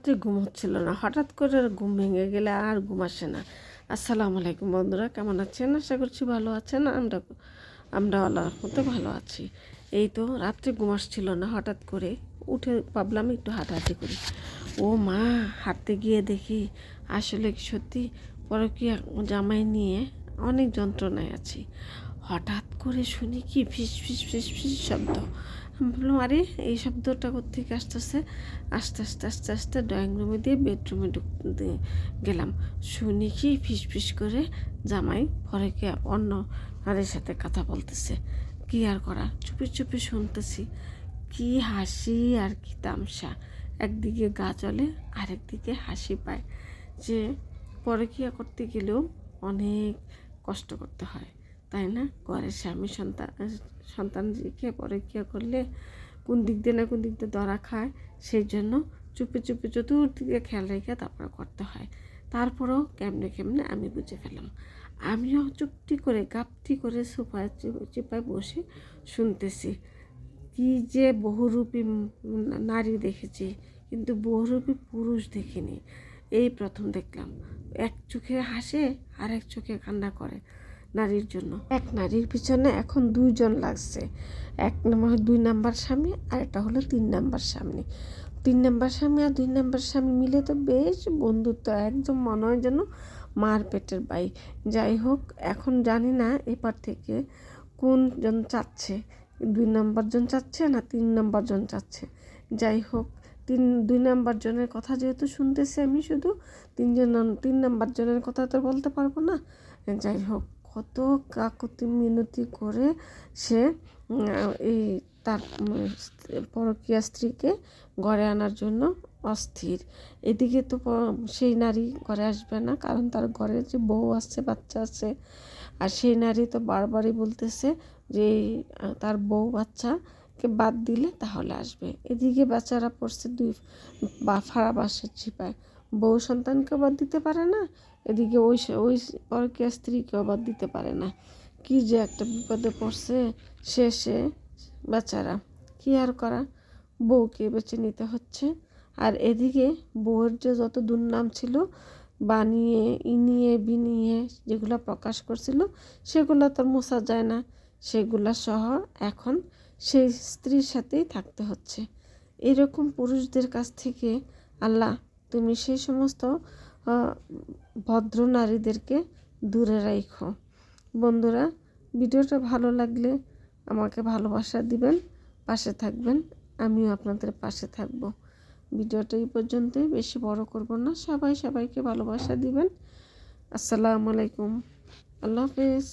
যে ঘুম হচ্ছিল না, হঠাৎ করে ঘুম ভেঙে গেলে আর ঘুম আসে না। আসসালামু আলাইকুম বন্ধুরা, কেমন আছেন? আশা করছি ভালো আছেন। আমরা আল্লাহর রহমতে ভালো আছি। এই তো রাত্রে ঘুম আসছিল না, হঠাৎ করে উঠে ভাবলাম একটু হাঁটাহাঁটি করি। ও মা, হাঁটতে গিয়ে দেখি আসলে কি সত্যি পরকীয়া জামাই নিয়ে অনেক যন্ত্রণায় আছি। হঠাৎ করে শুনি কি ফিস ফিস ফিস ফিস শব্দ। আমি বললাম, আরে এই শব্দটা কোত্থেকে আসতেছে? আস্তে আস্তে আস্তে আস্তে ড্রয়িং রুমে দিয়ে বেডরুমে ঢুকতে গেলাম। শুনি কি ফিস ফিস করে জামাই পরকে অন্য নারীর সাথে কথা বলতেছে। কি আর করা, চুপি চুপি শুনতেছি। কি হাসি আর কি তামসা, একদিকে গা চলে আরেকদিকে হাসি পায় যে পরকীয়া করতে গেলেও অনেক কষ্ট করতে হয়, তাই না? ঘরের স্বামী সন্তানকে পরকীয়া করলে কোন দিক দিয়ে না কোন দিক দিয়ে ধরা খায়, সেই জন্য চুপি চুপি চতুর্দিকে খেয়াল রেখে তারপরে করতে হয়। তারপরেও কেমনে কেমনে আমি বুঝে ফেললাম। আমিও চুপটি করে গাপটি করে সোফায় চিপায় বসে শুনতেছি। কি যে বহুরূপী নারী দেখেছি, কিন্তু বহুরূপী পুরুষ দেখিনি। এই প্রথম দেখলাম। এক চোখে হাসে আর এক চোখে কান্না করে নারীর জন্য। এক নারীর পিছনে এখন দুইজন লাগছে। এক নম্বর 2 নাম্বার স্বামী, আর এটা হলো 3 নাম্বার স্বামী। 3 নাম্বার স্বামী আর 2 নাম্বার স্বামী মিলে তো বেশ বন্ধুত্ব, একদম মনে হয় যেন মার পেটের ভাই। যাই হোক, এখন জানি না এপার থেকে কোনজন চাচ্ছে, 2 নাম্বার জন চাচ্ছে না 3 নাম্বার জন চাচ্ছে। যাই হোক, 2 নাম্বার জনের কথা যেহেতু শুনতেছি আমি, শুধু 3 নাম্বার জনের কথা তো বলতে পারবো না। যাই হোক, কত কাকুতি মিনতি করে সে এই তার পরকীয়া স্ত্রীকে ঘরে আনার জন্য অস্থির। এদিকে তো সেই নারী ঘরে আসবে না, কারণ তার ঘরে যে বউ আছে, বাচ্চা আছে। আর সেই নারী তো বারবারই বলতেছে যে তার বউ বাচ্চাকে বাদ দিলে তাহলে আসবে। এদিকে বেচারা পড়ছে ফাড়া বাঁশের চিপায়, বউ সন্তানকেও বাদ দিতে পারে না, এদিকে ওই পরকীয়া স্ত্রীকেও বাদ দিতে পারে না। কি যে একটা বিপদে পড়ছে শেষে বেচারা। কি আর করা, বউকে বেছে নিতে হচ্ছে। আর এদিকে বউয়ের যে যত দুর্নাম ছিল, বানিয়ে ইনিয়ে বিনিয়ে যেগুলো প্রকাশ করছিল, সেগুলো তো মোছা যায় না। সেগুলা সহ এখন সেই স্ত্রীর সাথেই থাকতে হচ্ছে। এরকম পুরুষদের কাছ থেকে আল্লাহ তুমি সেই সমস্ত ভদ্র নারীদেরকে দূরে রাখো। বন্ধুরা, ভিডিওটা ভালো লাগলে আমাকে ভালোবাসা দিবেন, পাশে থাকবেন। আমিও আপনাদের পাশে থাকব। ভিডিওটা এই পর্যন্তই, বেশি বড় করব না। সবাইকে ভালোবাসা দিবেন। আসসালামু আলাইকুম, আল্লাহ হাফেজ।